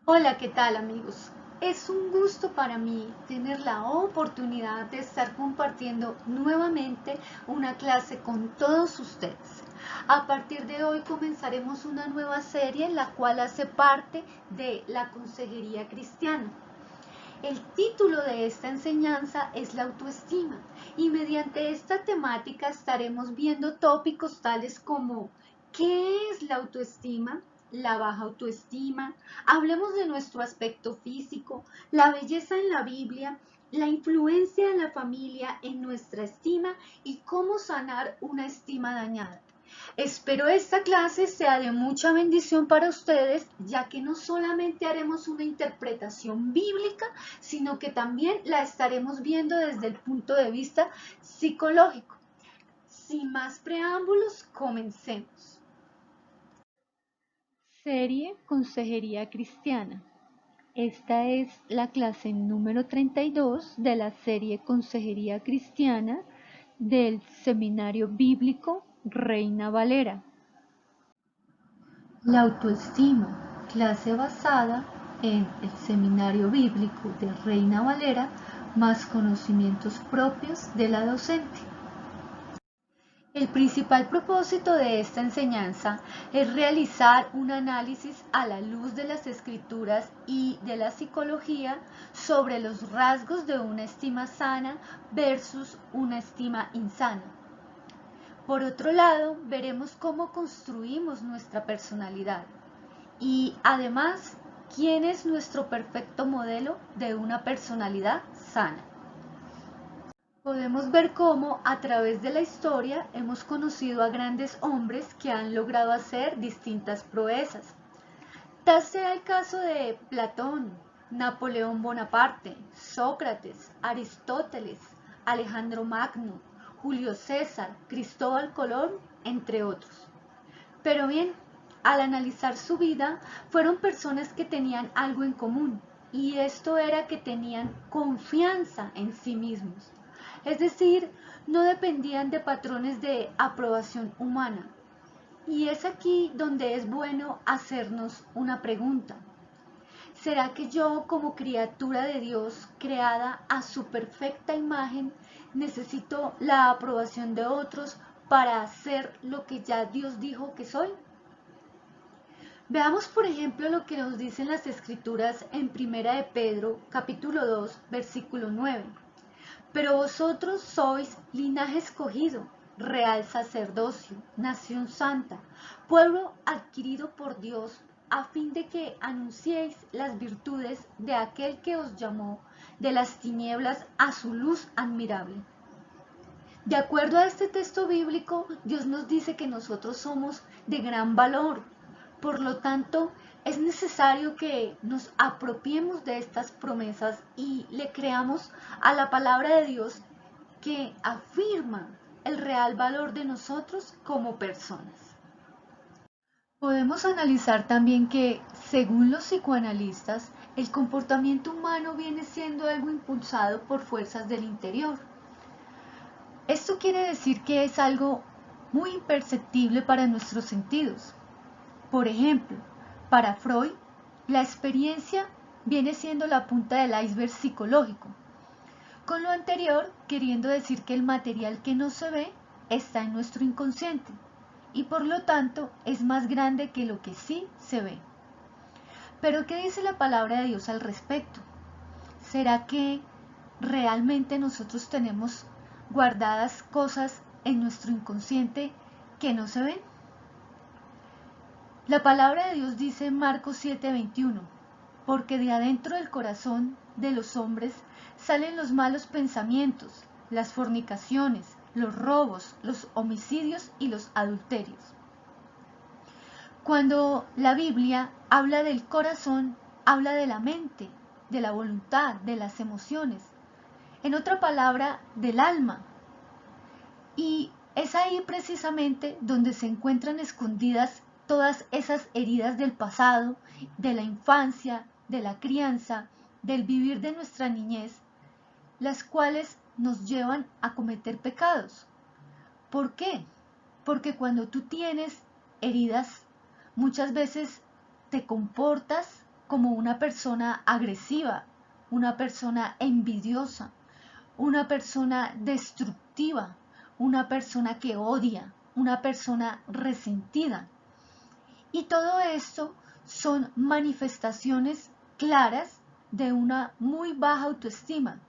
Hola, ¿qué tal amigos? Es un gusto para mí tener la oportunidad de estar compartiendo nuevamente una clase con todos ustedes. A partir de hoy comenzaremos una nueva serie la cual hace parte de la Consejería Cristiana. El título de esta enseñanza es la autoestima y mediante esta temática estaremos viendo tópicos tales como ¿qué es la autoestima? La baja autoestima, hablemos de nuestro aspecto físico, la belleza en la Biblia, la influencia de la familia en nuestra estima y cómo sanar una estima dañada. Espero esta clase sea de mucha bendición para ustedes, ya que no solamente haremos una interpretación bíblica, sino que también la estaremos viendo desde el punto de vista psicológico. Sin más preámbulos, comencemos. Serie Consejería Cristiana. Esta es la clase número 32 de la serie Consejería Cristiana del Seminario Bíblico Reina Valera. La autoestima, clase basada en el Seminario Bíblico de Reina Valera, más conocimientos propios de la docente. El principal propósito de esta enseñanza es realizar un análisis a la luz de las escrituras y de la psicología sobre los rasgos de una estima sana versus una estima insana. Por otro lado, veremos cómo construimos nuestra personalidad y además quién es nuestro perfecto modelo de una personalidad sana. Podemos ver cómo a través de la historia hemos conocido a grandes hombres que han logrado hacer distintas proezas. Tal sea el caso de Platón, Napoleón Bonaparte, Sócrates, Aristóteles, Alejandro Magno, Julio César, Cristóbal Colón, entre otros. Pero bien, al analizar su vida, fueron personas que tenían algo en común, y esto era que tenían confianza en sí mismos. Es decir, no dependían de patrones de aprobación humana. Y es aquí donde es bueno hacernos una pregunta. ¿Será que yo, como criatura de Dios, creada a su perfecta imagen, necesito la aprobación de otros para hacer lo que ya Dios dijo que soy? Veamos por ejemplo lo que nos dicen las escrituras en Primera de Pedro, capítulo 2, versículo 9. Pero vosotros sois linaje escogido, real sacerdocio, nación santa, pueblo adquirido por Dios, a fin de que anunciéis las virtudes de aquel que os llamó de las tinieblas a su luz admirable. De acuerdo a este texto bíblico, Dios nos dice que nosotros somos de gran valor. Por lo tanto, es necesario que nos apropiemos de estas promesas y le creamos a la palabra de Dios que afirma el real valor de nosotros como personas. Podemos analizar también que, según los psicoanalistas, el comportamiento humano viene siendo algo impulsado por fuerzas del interior. Esto quiere decir que es algo muy imperceptible para nuestros sentidos. Por ejemplo, para Freud, la experiencia viene siendo la punta del iceberg psicológico. Con lo anterior, queriendo decir que el material que no se ve está en nuestro inconsciente y por lo tanto es más grande que lo que sí se ve. Pero ¿qué dice la palabra de Dios al respecto? ¿Será que realmente nosotros tenemos guardadas cosas en nuestro inconsciente que no se ven? La palabra de Dios dice en Marcos 7:21, porque de adentro del corazón de los hombres salen los malos pensamientos, las fornicaciones, los robos, los homicidios y los adulterios. Cuando la Biblia habla del corazón, habla de la mente, de la voluntad, de las emociones, en otra palabra, del alma. Y es ahí precisamente donde se encuentran escondidas todas esas heridas del pasado, de la infancia, de la crianza, del vivir de nuestra niñez, las cuales nos llevan a cometer pecados. ¿Por qué? Porque cuando tú tienes heridas, muchas veces te comportas como una persona agresiva, una persona envidiosa, una persona destructiva, una persona que odia, una persona resentida. Y todo esto son manifestaciones claras de una muy baja autoestima.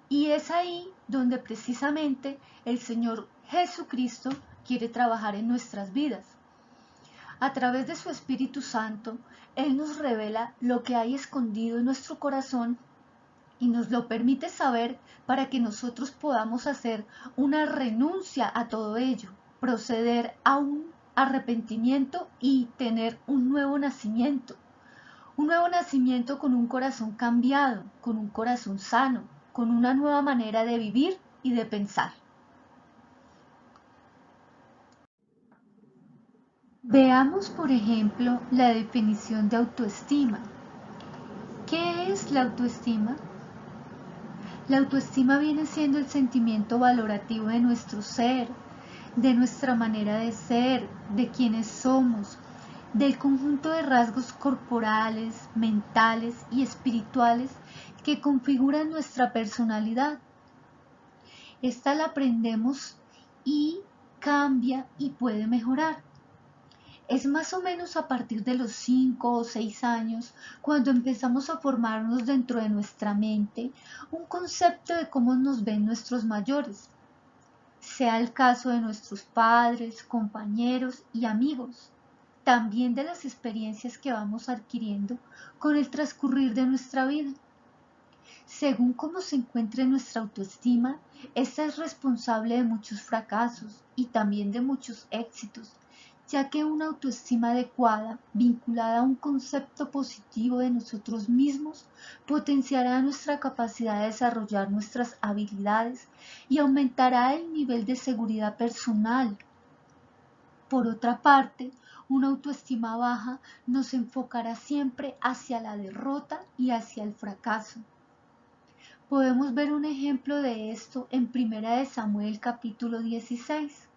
Y es ahí donde precisamente el Señor Jesucristo quiere trabajar en nuestras vidas. A través de su Espíritu Santo, Él nos revela lo que hay escondido en nuestro corazón y nos lo permite saber para que nosotros podamos hacer una renuncia a todo ello, proceder a un arrepentimiento y tener un nuevo nacimiento. Un nuevo nacimiento con un corazón cambiado, con un corazón sano, con una nueva manera de vivir y de pensar. Veamos, por ejemplo, la definición de autoestima. ¿Qué es la autoestima? La autoestima viene siendo el sentimiento valorativo de nuestro ser, de nuestra manera de ser, de quienes somos, del conjunto de rasgos corporales, mentales y espirituales que configuran nuestra personalidad. Esta la aprendemos y cambia y puede mejorar. Es más o menos a partir de los 5 o 6 años cuando empezamos a formarnos dentro de nuestra mente un concepto de cómo nos ven nuestros mayores, sea el caso de nuestros padres, compañeros y amigos, también de las experiencias que vamos adquiriendo con el transcurrir de nuestra vida. Según cómo se encuentre nuestra autoestima, esta es responsable de muchos fracasos y también de muchos éxitos, ya que una autoestima adecuada, vinculada a un concepto positivo de nosotros mismos, potenciará nuestra capacidad de desarrollar nuestras habilidades y aumentará el nivel de seguridad personal. Por otra parte, una autoestima baja nos enfocará siempre hacia la derrota y hacia el fracaso. Podemos ver un ejemplo de esto en 1 Samuel capítulo 16.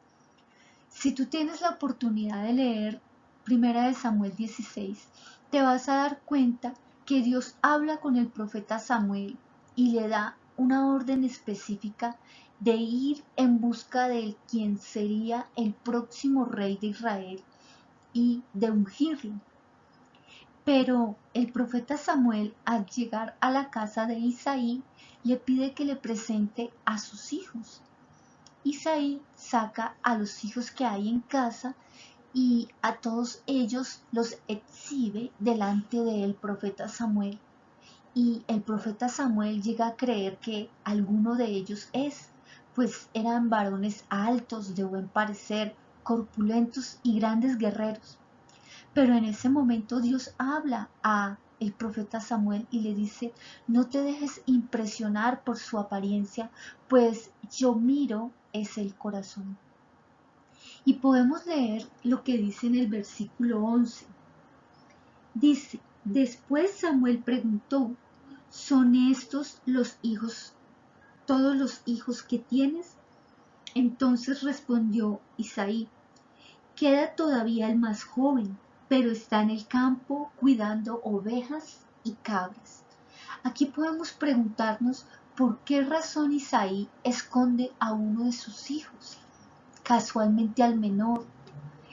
Si tú tienes la oportunidad de leer 1 Samuel 16, te vas a dar cuenta que Dios habla con el profeta Samuel y le da una orden específica de ir en busca de quien sería el próximo rey de Israel y de ungirlo. Pero el profeta Samuel, al llegar a la casa de Isaí, le pide que le presente a sus hijos. Isaí saca a los hijos que hay en casa y a todos ellos los exhibe delante del profeta Samuel. Y el profeta Samuel llega a creer que alguno de ellos es, pues eran varones altos, de buen parecer, corpulentos y grandes guerreros. Pero en ese momento Dios habla a el profeta Samuel y le dice: no te dejes impresionar por su apariencia, pues yo miro es el corazón. Y podemos leer lo que dice en el versículo 11. Dice: después Samuel preguntó: ¿son estos los hijos, todos los hijos que tienes? Entonces respondió Isaí: queda todavía el más joven, pero está en el campo cuidando ovejas y cabras. Aquí podemos preguntarnos por qué razón Isaí esconde a uno de sus hijos, casualmente al menor.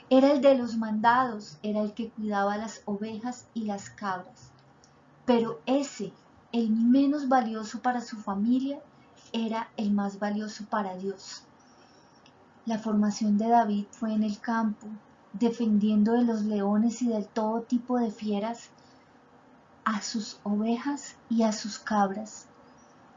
Era el de los mandados, era el que cuidaba las ovejas y las cabras. Pero ese, el menos valioso para su familia, era el más valioso para Dios. La formación de David fue en el campo, defendiendo de los leones y de todo tipo de fieras a sus ovejas y a sus cabras.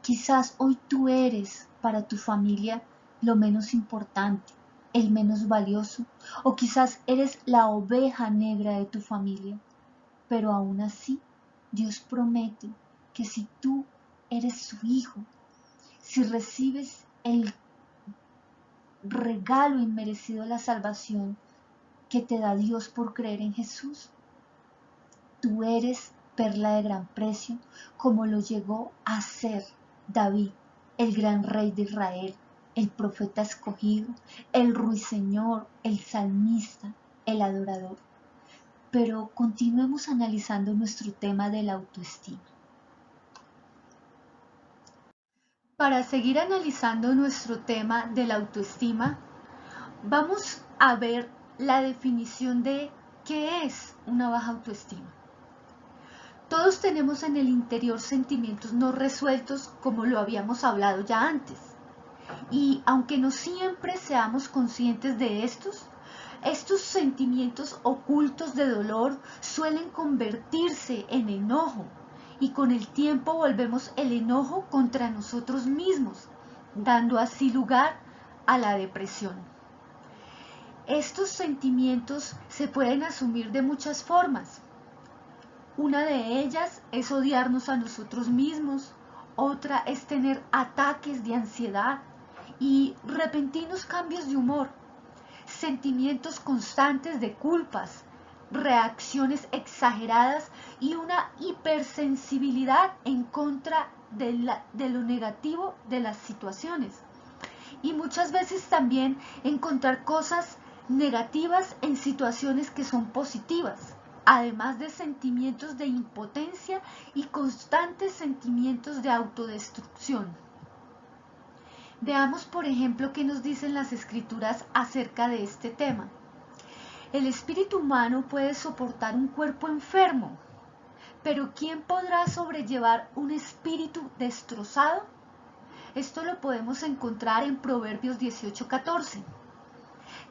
Quizás hoy tú eres para tu familia lo menos importante, el menos valioso, o quizás eres la oveja negra de tu familia, pero aún así Dios promete que si tú eres su hijo, si recibes el regalo inmerecido de la salvación que te da Dios por creer en Jesús, tú eres perla de gran precio, como lo llegó a ser David, el gran rey de Israel, el profeta escogido, el ruiseñor, el salmista, el adorador. pero continuemos analizando nuestro tema de la autoestima. Para seguir analizando nuestro tema de la autoestima, vamos a ver la definición de qué es una baja autoestima. Todos tenemos en el interior sentimientos no resueltos, como lo habíamos hablado ya antes. Y aunque no siempre seamos conscientes de estos sentimientos ocultos de dolor suelen convertirse en enojo, y con el tiempo volvemos el enojo contra nosotros mismos, dando así lugar a la depresión. Estos sentimientos se pueden asumir de muchas formas. Una de ellas es odiarnos a nosotros mismos, otra es tener ataques de ansiedad y repentinos cambios de humor, sentimientos constantes de culpas, reacciones exageradas y una hipersensibilidad en contra de lo negativo de las situaciones. Y muchas veces también encontrar cosas negativas en situaciones que son positivas, además de sentimientos de impotencia y constantes sentimientos de autodestrucción. Veamos, por ejemplo, qué nos dicen las escrituras acerca de este tema. El espíritu humano puede soportar un cuerpo enfermo, pero ¿quién podrá sobrellevar un espíritu destrozado? Esto lo podemos encontrar en Proverbios 18:14.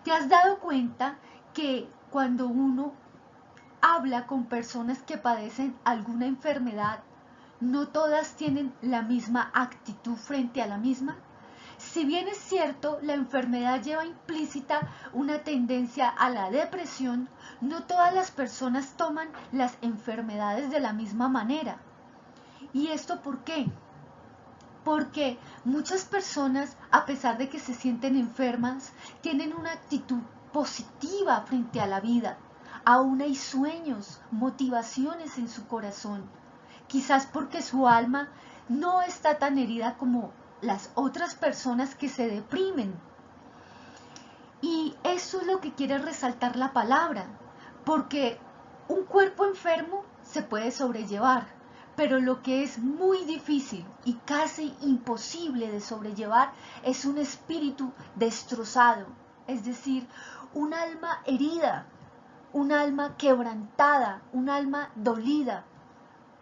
¿Te has dado cuenta que cuando uno habla con personas que padecen alguna enfermedad, no todas tienen la misma actitud frente a la misma? Si bien es cierto, la enfermedad lleva implícita una tendencia a la depresión, no todas las personas toman las enfermedades de la misma manera. ¿Y esto por qué? Porque muchas personas, a pesar de que se sienten enfermas, tienen una actitud positiva frente a la vida. Aún hay sueños, motivaciones en su corazón. Quizás porque su alma no está tan herida como las otras personas que se deprimen. Y eso es lo que quiere resaltar la palabra, porque un cuerpo enfermo se puede sobrellevar, pero lo que es muy difícil y casi imposible de sobrellevar es un espíritu destrozado, es decir, un alma herida, un alma quebrantada, un alma dolida,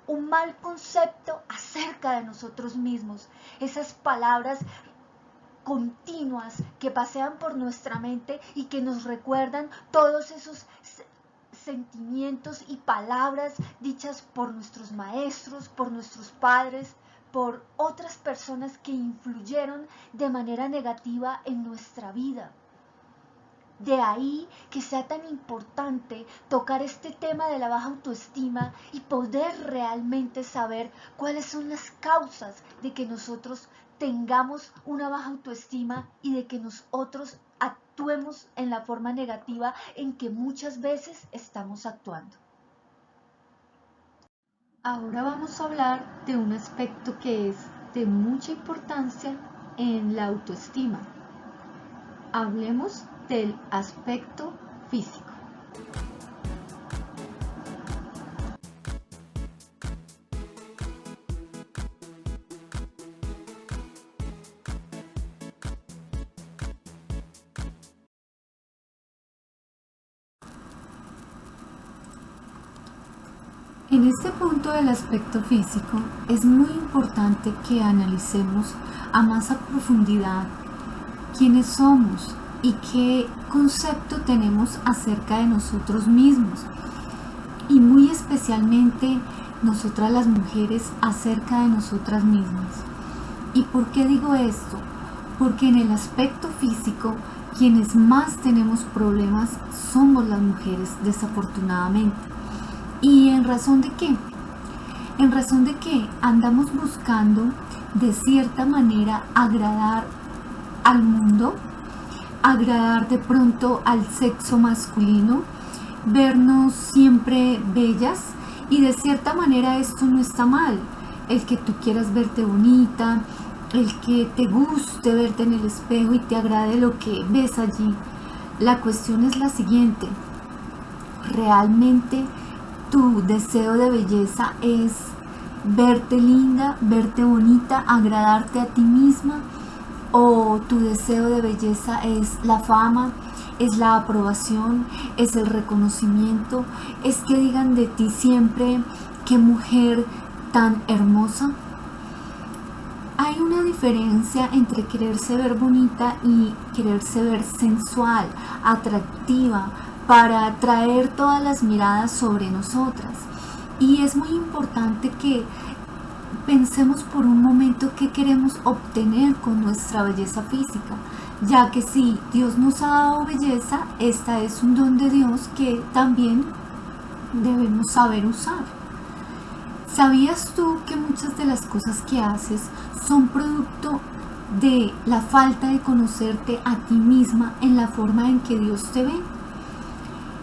un mal concepto acerca de nosotros mismos, esas palabras continuas que pasean por nuestra mente y que nos recuerdan todos esos sentimientos y palabras dichas por nuestros maestros, por nuestros padres, por otras personas que influyeron de manera negativa en nuestra vida. De ahí que sea tan importante tocar este tema de la baja autoestima y poder realmente saber cuáles son las causas de que nosotros tengamos una baja autoestima y de que nosotros actuemos en la forma negativa en que muchas veces estamos actuando. Ahora vamos a hablar de un aspecto que es de mucha importancia en la autoestima. Hablemos del aspecto físico. En este punto del aspecto físico es muy importante que analicemos a más a profundidad quiénes somos y qué concepto tenemos acerca de nosotros mismos, y muy especialmente nosotras las mujeres acerca de nosotras mismas. ¿Y por qué digo esto? Porque en el aspecto físico quienes más tenemos problemas somos las mujeres, desafortunadamente. ¿Y en razón de qué? En razón de que andamos buscando de cierta manera agradar al mundo, agradar de pronto al sexo masculino, vernos siempre bellas, y de cierta manera esto no está mal. El que tú quieras verte bonita, el que te guste verte en el espejo y te agrade lo que ves allí. La cuestión es la siguiente: realmente tu deseo de belleza es verte linda, verte bonita, agradarte a ti misma, o tu deseo de belleza es la fama, es la aprobación, es el reconocimiento, es que digan de ti siempre qué mujer tan hermosa. Hay una diferencia entre quererse ver bonita y quererse ver sensual, atractiva, para atraer todas las miradas sobre nosotras. Y es muy importante que pensemos por un momento qué queremos obtener con nuestra belleza física, ya que si Dios nos ha dado belleza, esta es un don de Dios que también debemos saber usar. ¿Sabías tú que muchas de las cosas que haces son producto de la falta de conocerte a ti misma en la forma en que Dios te ve?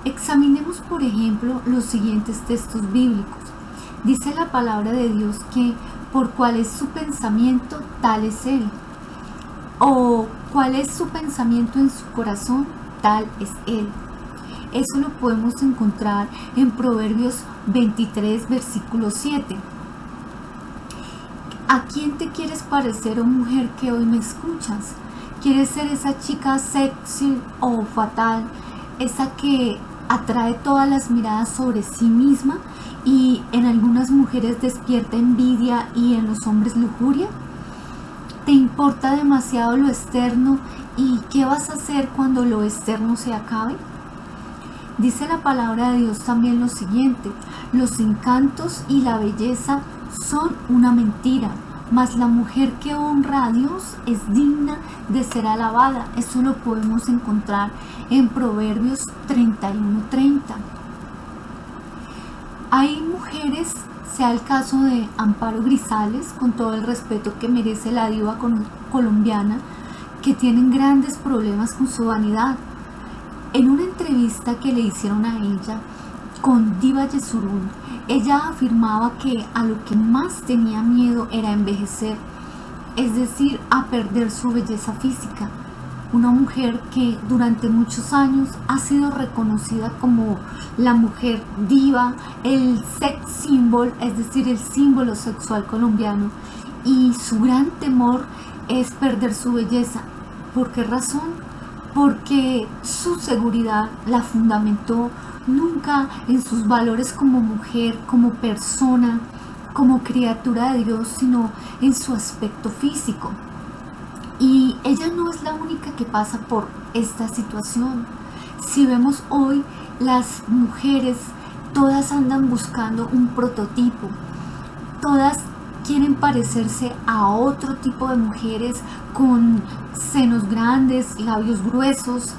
Examinemos, por ejemplo, los siguientes textos bíblicos. Dice la palabra de Dios que por cuál es su pensamiento, tal es Él. O cuál es su pensamiento en su corazón, tal es Él. Eso lo podemos encontrar en Proverbios 23, versículo 7. ¿A quién te quieres parecer, oh mujer que hoy me escuchas? ¿Quieres ser esa chica sexy o fatal, esa que atrae todas las miradas sobre sí misma y en algunas mujeres despierta envidia y en los hombres lujuria? ¿Te importa demasiado lo externo y qué vas a hacer cuando lo externo se acabe? Dice la palabra de Dios también lo siguiente: los encantos y la belleza son una mentira, mas la mujer que honra a Dios es digna de ser alabada. Eso lo podemos encontrar en Proverbios 31:30. Hay mujeres, sea el caso de Amparo Grisales, con todo el respeto que merece la diva colombiana, que tienen grandes problemas con su vanidad. En una entrevista que le hicieron a ella con Diva Yesurún, ella afirmaba que a lo que más tenía miedo era envejecer, es decir, a perder su belleza física. Una mujer que durante muchos años ha sido reconocida como la mujer diva, el sex symbol, es decir, el símbolo sexual colombiano, y su gran temor es perder su belleza. ¿Por qué razón? Porque su seguridad la fundamentó nunca en sus valores como mujer, como persona, como criatura de Dios, sino en su aspecto físico. Y ella no es la única que pasa por esta situación. Si vemos hoy, las mujeres todas andan buscando un prototipo, todas quieren parecerse a otro tipo de mujeres con senos grandes, labios gruesos,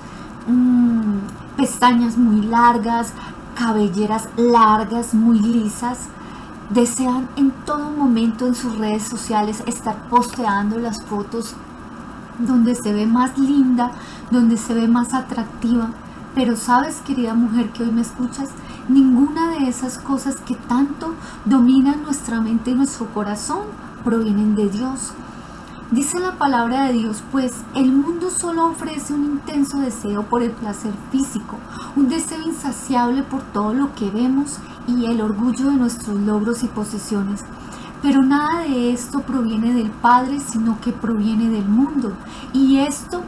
pestañas muy largas, cabelleras largas, muy lisas. Desean en todo momento en sus redes sociales estar posteando las fotos donde se ve más linda, donde se ve más atractiva. Pero sabes, querida mujer que hoy me escuchas, ninguna de esas cosas que tanto dominan nuestra mente y nuestro corazón provienen de Dios. Dice la palabra de Dios, pues el mundo solo ofrece un intenso deseo por el placer físico, un deseo insaciable por todo lo que vemos y el orgullo de nuestros logros y posesiones. Pero nada de esto proviene del Padre, sino que proviene del mundo. Y esto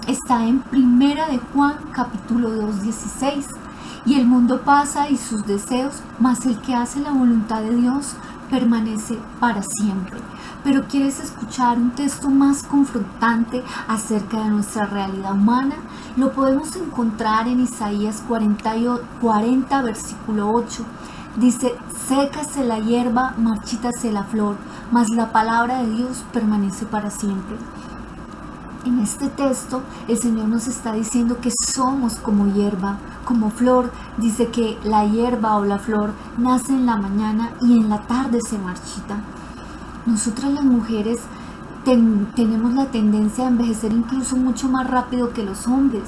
está en Primera de Juan, capítulo 2, 16. Y el mundo pasa y sus deseos, mas el que hace la voluntad de Dios permanece para siempre. Pero ¿quieres escuchar un texto más confrontante acerca de nuestra realidad humana? Lo podemos encontrar en Isaías 40, versículo 8. Dice: sécase la hierba, marchítase la flor, mas la palabra de Dios permanece para siempre. En este texto el Señor nos está diciendo que somos como hierba, como flor. Dice que la hierba o la flor nace en la mañana y en la tarde se marchita. Nosotras las mujeres tenemos la tendencia a envejecer incluso mucho más rápido que los hombres.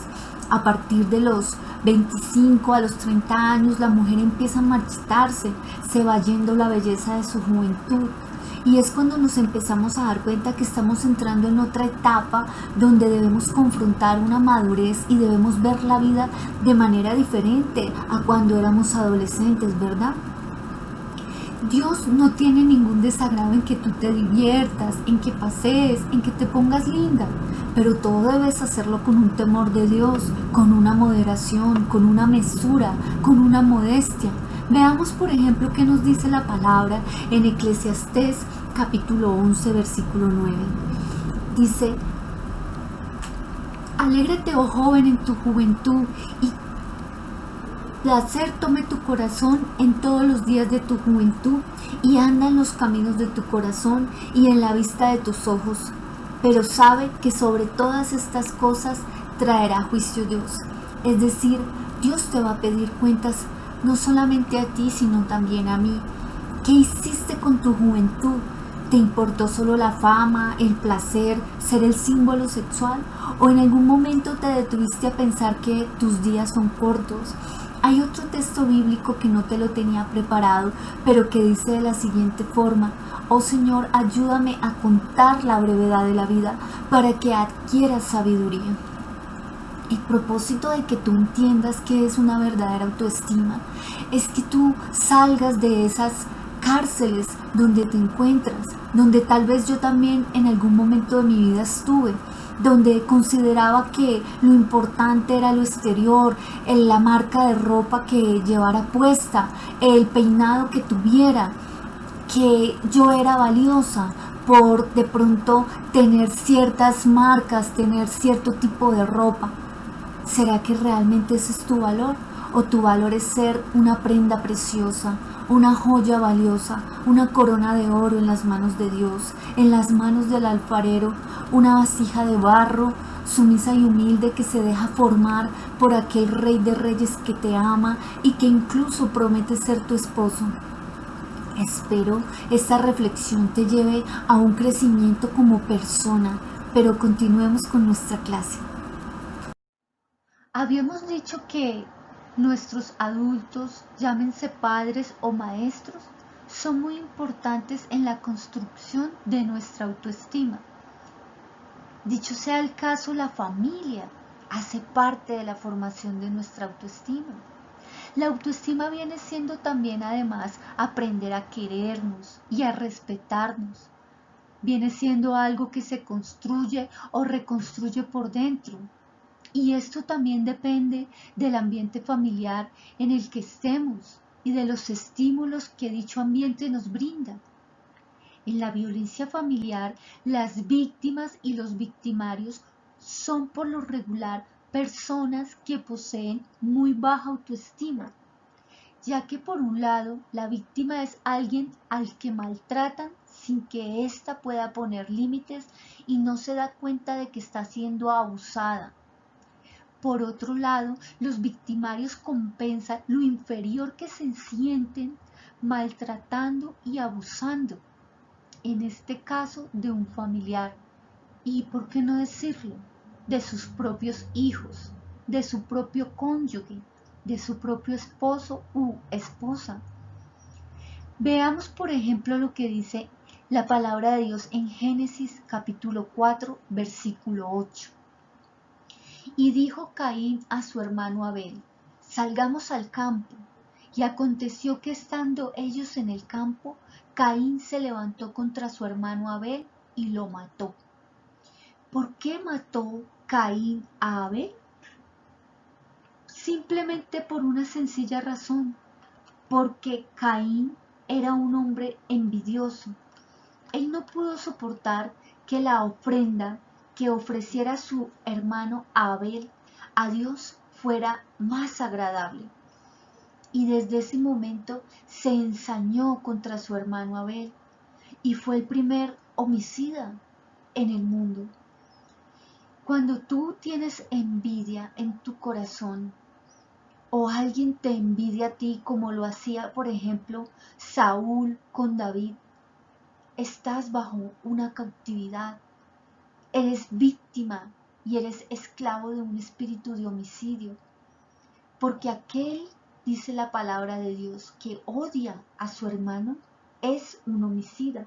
A partir de los 25 a los 30 años la mujer empieza a marchitarse, se va yendo la belleza de su juventud. Y es cuando nos empezamos a dar cuenta que estamos entrando en otra etapa donde debemos confrontar una madurez y debemos ver la vida de manera diferente a cuando éramos adolescentes, ¿verdad? Dios no tiene ningún desagrado en que tú te diviertas, en que pasees, en que te pongas linda, pero todo debes hacerlo con un temor de Dios, con una moderación, con una mesura, con una modestia. Veamos, por ejemplo, qué nos dice la palabra en Eclesiastés capítulo 11, versículo 9. Dice: alégrate, oh joven, en tu juventud, y placer tome tu corazón en todos los días de tu juventud, y anda en los caminos de tu corazón y en la vista de tus ojos. Pero sabe que sobre todas estas cosas traerá juicio Dios. Es decir, Dios te va a pedir cuentas no solamente a ti, sino también a mí. ¿Qué hiciste con tu juventud? ¿Te importó solo la fama, el placer, ser el símbolo sexual? ¿O en algún momento te detuviste a pensar que tus días son cortos? Hay otro texto bíblico que no te lo tenía preparado, pero que dice de la siguiente forma: oh Señor, ayúdame a contar la brevedad de la vida para que adquieras sabiduría. El propósito de que tú entiendas qué es una verdadera autoestima es que tú salgas de esas cárceles donde te encuentras, donde tal vez yo también en algún momento de mi vida estuve, donde consideraba que lo importante era lo exterior, la marca de ropa que llevara puesta, el peinado que tuviera, que yo era valiosa por de pronto tener ciertas marcas, tener cierto tipo de ropa. ¿Será que realmente ese es tu valor? ¿O tu valor es ser una prenda preciosa, una joya valiosa, una corona de oro en las manos de Dios, en las manos del alfarero, una vasija de barro, sumisa y humilde, que se deja formar por aquel Rey de Reyes que te ama y que incluso promete ser tu esposo? Espero esta reflexión te lleve a un crecimiento como persona, pero continuemos con nuestra clase. Habíamos dicho que nuestros adultos, llámense padres o maestros, son muy importantes en la construcción de nuestra autoestima. Dicho sea el caso, la familia hace parte de la formación de nuestra autoestima. La autoestima viene siendo también, además, aprender a querernos y a respetarnos. Viene siendo algo que se construye o reconstruye por dentro. Y esto también depende del ambiente familiar en el que estemos y de los estímulos que dicho ambiente nos brinda. En la violencia familiar, las víctimas y los victimarios son por lo regular personas que poseen muy baja autoestima, ya que por un lado la víctima es alguien al que maltratan sin que ésta pueda poner límites y no se da cuenta de que está siendo abusada. Por otro lado, los victimarios compensan lo inferior que se sienten maltratando y abusando, en este caso de un familiar, y por qué no decirlo, de sus propios hijos, de su propio cónyuge, de su propio esposo u esposa. Veamos, por ejemplo, lo que dice la palabra de Dios en Génesis capítulo 4, versículo 8. Y dijo Caín a su hermano Abel: salgamos al campo. Y aconteció que estando ellos en el campo, Caín se levantó contra su hermano Abel y lo mató. ¿Por qué mató Caín a Abel? Simplemente por una sencilla razón, porque Caín era un hombre envidioso. Él no pudo soportar que la ofrenda que ofreciera su hermano Abel a Dios fuera más agradable. Y desde ese momento se ensañó contra su hermano Abel y fue el primer homicida en el mundo. Cuando tú tienes envidia en tu corazón o alguien te envidia a ti, como lo hacía por ejemplo Saúl con David, estás bajo una cautividad, eres víctima y eres esclavo de un espíritu de homicidio, porque aquel, dice la palabra de Dios, que odia a su hermano es un homicida.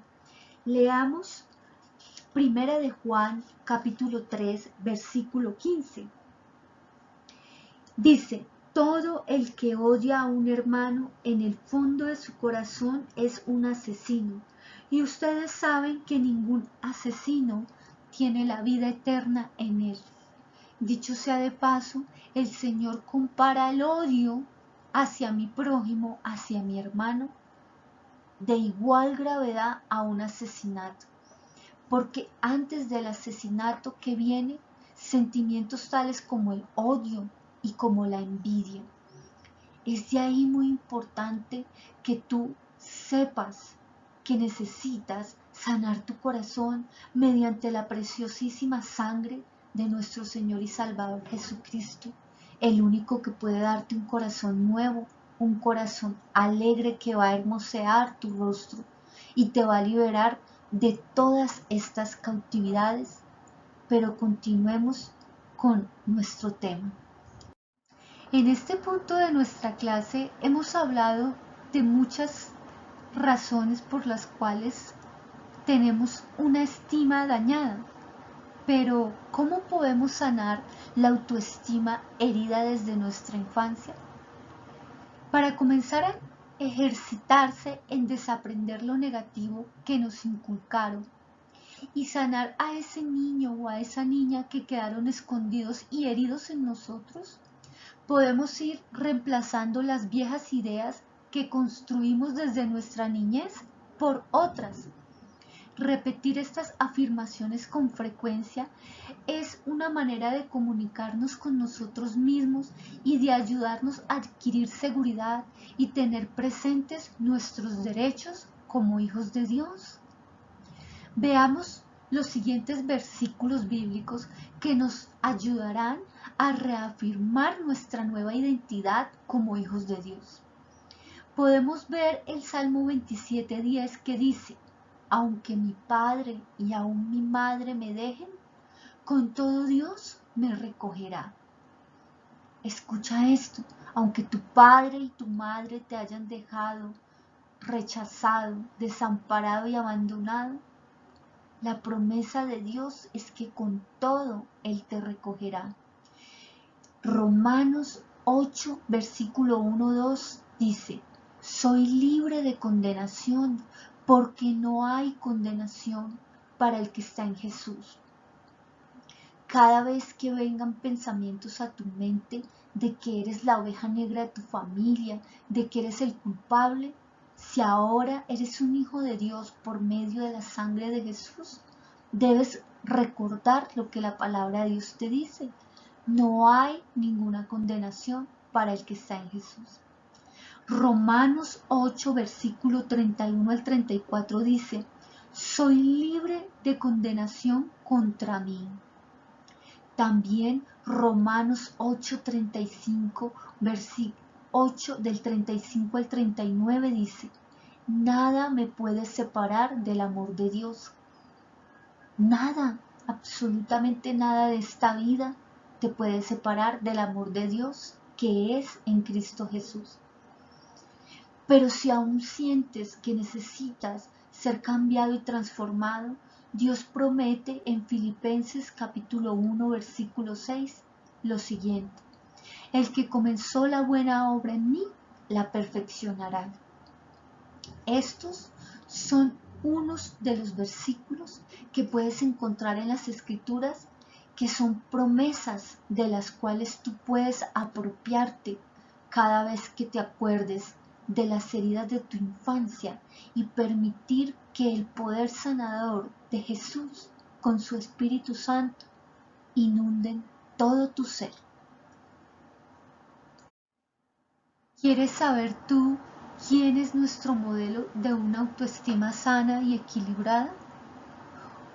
Leamos Primera de Juan, capítulo 3, versículo 15. Dice, todo el que odia a un hermano en el fondo de su corazón es un asesino. Y ustedes saben que ningún asesino tiene la vida eterna en él. Dicho sea de paso, el Señor compara el odio hacia mi prójimo, hacia mi hermano, de igual gravedad a un asesinato. Porque antes del asesinato que viene, sentimientos tales como el odio y como la envidia. Es de ahí muy importante que tú sepas que necesitas sanar tu corazón mediante la preciosísima sangre de nuestro Señor y Salvador Jesucristo, el único que puede darte un corazón nuevo, un corazón alegre que va a hermosear tu rostro y te va a liberar de todas estas cautividades. Pero continuemos con nuestro tema. En este punto de nuestra clase hemos hablado de muchas razones por las cuales tenemos una estima dañada. Pero, ¿cómo podemos sanar la autoestima herida desde nuestra infancia? Para comenzar a ejercitarse en desaprender lo negativo que nos inculcaron y sanar a ese niño o a esa niña que quedaron escondidos y heridos en nosotros, podemos ir reemplazando las viejas ideas que construimos desde nuestra niñez por otras. Repetir estas afirmaciones con frecuencia es una manera de comunicarnos con nosotros mismos y de ayudarnos a adquirir seguridad y tener presentes nuestros derechos como hijos de Dios. Veamos los siguientes versículos bíblicos que nos ayudarán a reafirmar nuestra nueva identidad como hijos de Dios. Podemos ver el Salmo 27:10 que dice, aunque mi padre y aún mi madre me dejen, con todo Dios me recogerá. Escucha esto, aunque tu padre y tu madre te hayan dejado, rechazado, desamparado y abandonado, la promesa de Dios es que con todo Él te recogerá. Romanos 8, versículo 1-2 dice, soy libre de condenación porque no hay condenación para el que está en Jesús. Cada vez que vengan pensamientos a tu mente de que eres la oveja negra de tu familia, de que eres el culpable, si ahora eres un hijo de Dios por medio de la sangre de Jesús, debes recordar lo que la palabra de Dios te dice. No hay ninguna condenación para el que está en Jesús. Romanos 8, versículo 31 al 34 dice, soy libre de condenación contra mí. También Romanos 8, 35, versículo 8 del 35 al 39 dice, nada me puede separar del amor de Dios. Nada, absolutamente nada de esta vida te puede separar del amor de Dios que es en Cristo Jesús. Pero si aún sientes que necesitas ser cambiado y transformado, Dios promete en Filipenses capítulo 1 versículo 6 lo siguiente, el que comenzó la buena obra en mí, la perfeccionará. Estos son unos de los versículos que puedes encontrar en las Escrituras que son promesas de las cuales tú puedes apropiarte cada vez que te acuerdes de las heridas de tu infancia y permitir que el poder sanador de Jesús con su Espíritu Santo inunden todo tu ser. ¿Quieres saber tú quién es nuestro modelo de una autoestima sana y equilibrada?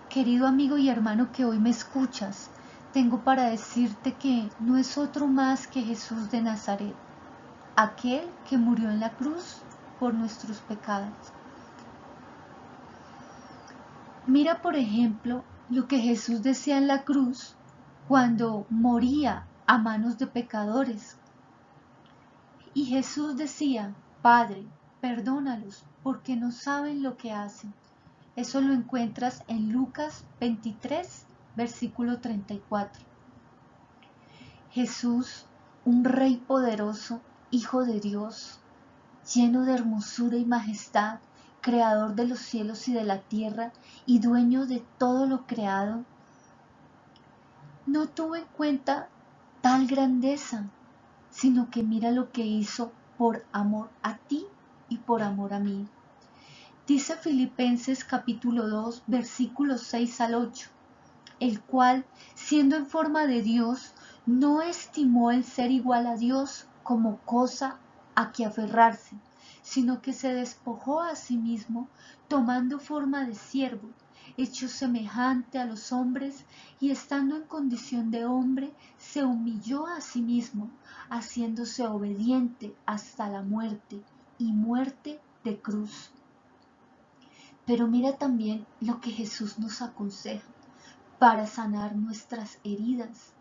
Querido amigo y hermano que hoy me escuchas, tengo para decirte que no es otro más que Jesús de Nazaret, aquel que murió en la cruz por nuestros pecados. Mira, por ejemplo, lo que Jesús decía en la cruz cuando moría a manos de pecadores. Y Jesús decía, Padre, perdónalos porque no saben lo que hacen. Eso lo encuentras en Lucas 23, versículo 34. Jesús, un Rey poderoso, Hijo de Dios, lleno de hermosura y majestad, Creador de los cielos y de la tierra y dueño de todo lo creado, no tuvo en cuenta tal grandeza, sino que mira lo que hizo por amor a ti y por amor a mí. Dice Filipenses capítulo 2, versículos 6 al 8, el cual, siendo en forma de Dios, no estimó el ser igual a Dios como cosa a que aferrarse, sino que se despojó a sí mismo, tomando forma de siervo, hecho semejante a los hombres, y estando en condición de hombre, se humilló a sí mismo, haciéndose obediente hasta la muerte, y muerte de cruz. Pero mira también lo que Jesús nos aconseja para sanar nuestras heridas,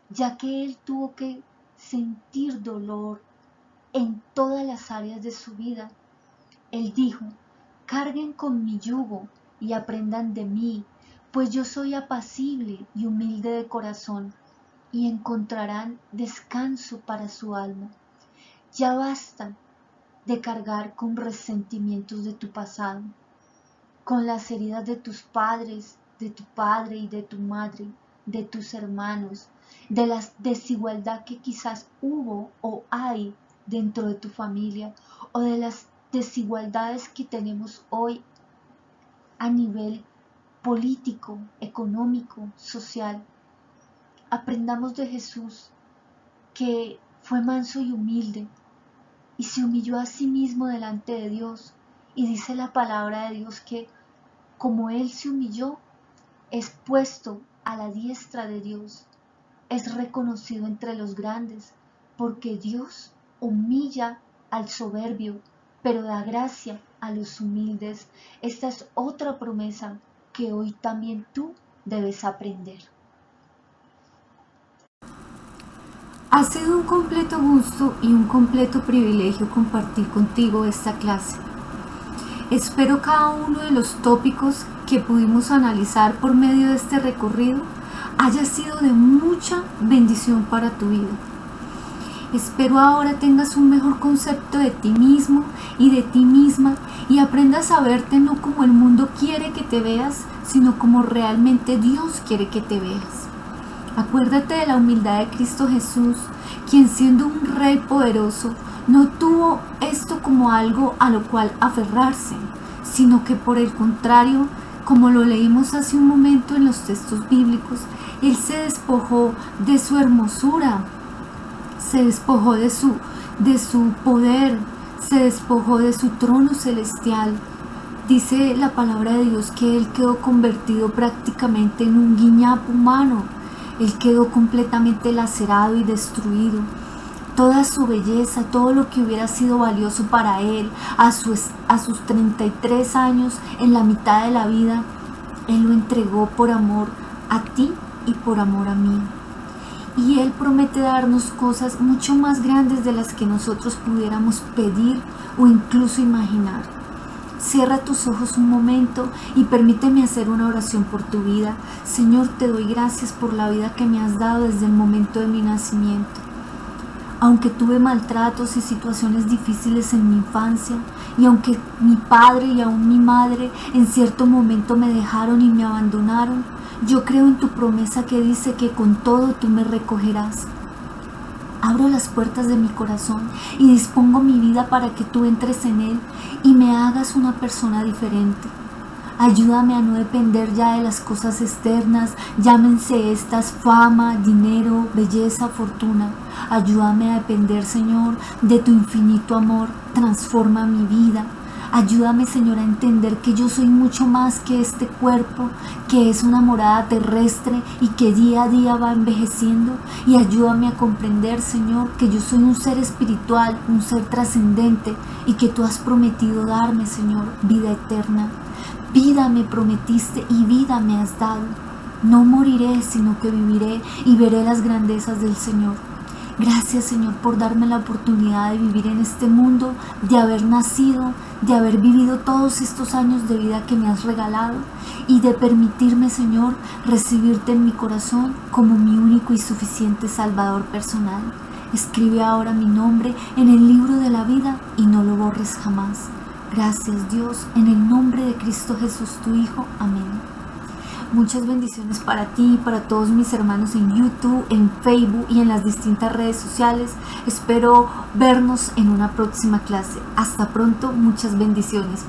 ya que Él tuvo que sentir dolor en todas las áreas de su vida. Él dijo: carguen con mi yugo y aprendan de mí, pues yo soy apacible y humilde de corazón, y encontrarán descanso para su alma. Ya basta de cargar con resentimientos de tu pasado, con las heridas de tus padres, de tu padre y de tu madre, de tus hermanos, de la desigualdad que quizás hubo o hay dentro de tu familia, o de las desigualdades que tenemos hoy a nivel político, económico, social. Aprendamos de Jesús, que fue manso y humilde y se humilló a sí mismo delante de Dios, y dice la palabra de Dios que como Él se humilló, es puesto a la diestra de Dios, es reconocido entre los grandes, porque Dios humilla al soberbio, pero da gracia a los humildes. Esta es otra promesa que hoy también tú debes aprender. Ha sido un completo gusto y un completo privilegio compartir contigo esta clase. Espero cada uno de los tópicos que pudimos analizar por medio de este recorrido haya sido de mucha bendición para tu vida. Espero ahora tengas un mejor concepto de ti mismo y de ti misma, y aprendas a verte no como el mundo quiere que te veas, sino como realmente Dios quiere que te veas. Acuérdate de la humildad de Cristo Jesús, quien siendo un Rey poderoso, no tuvo esto como algo a lo cual aferrarse, sino que por el contrario, como lo leímos hace un momento en los textos bíblicos, Él se despojó de su hermosura, se despojó de su poder, se despojó de su trono celestial. Dice la palabra de Dios que Él quedó convertido prácticamente en un guiñapo humano. Él quedó completamente lacerado y destruido. Toda su belleza, todo lo que hubiera sido valioso para Él a sus 33 años, en la mitad de la vida, Él lo entregó por amor a ti y por amor a mí. Y Él promete darnos cosas mucho más grandes de las que nosotros pudiéramos pedir o incluso imaginar. Cierra tus ojos un momento y permíteme hacer una oración por tu vida. Señor, te doy gracias por la vida que me has dado desde el momento de mi nacimiento. Aunque tuve maltratos y situaciones difíciles en mi infancia, y aunque mi padre y aún mi madre en cierto momento me dejaron y me abandonaron, yo creo en tu promesa que dice que con todo tú me recogerás. Abro las puertas de mi corazón y dispongo mi vida para que tú entres en él y me hagas una persona diferente. Ayúdame a no depender ya de las cosas externas, llámense estas fama, dinero, belleza, fortuna. Ayúdame a depender, Señor, de tu infinito amor. Transforma mi vida. Ayúdame, Señor, a entender que yo soy mucho más que este cuerpo, que es una morada terrestre y que día a día va envejeciendo. Y ayúdame a comprender, Señor, que yo soy un ser espiritual, un ser trascendente, y que tú has prometido darme, Señor, vida eterna. Vida me prometiste y vida me has dado. No moriré, sino que viviré y veré las grandezas del Señor. Gracias, Señor, por darme la oportunidad de vivir en este mundo, de haber nacido, de haber vivido todos estos años de vida que me has regalado y de permitirme, Señor, recibirte en mi corazón como mi único y suficiente Salvador personal. Escribe ahora mi nombre en el libro de la vida y no lo borres jamás. Gracias, Dios, en el nombre de Cristo Jesús, tu Hijo. Amén. Muchas bendiciones para ti y para todos mis hermanos en YouTube, en Facebook y en las distintas redes sociales. Espero vernos en una próxima clase. Hasta pronto, muchas bendiciones.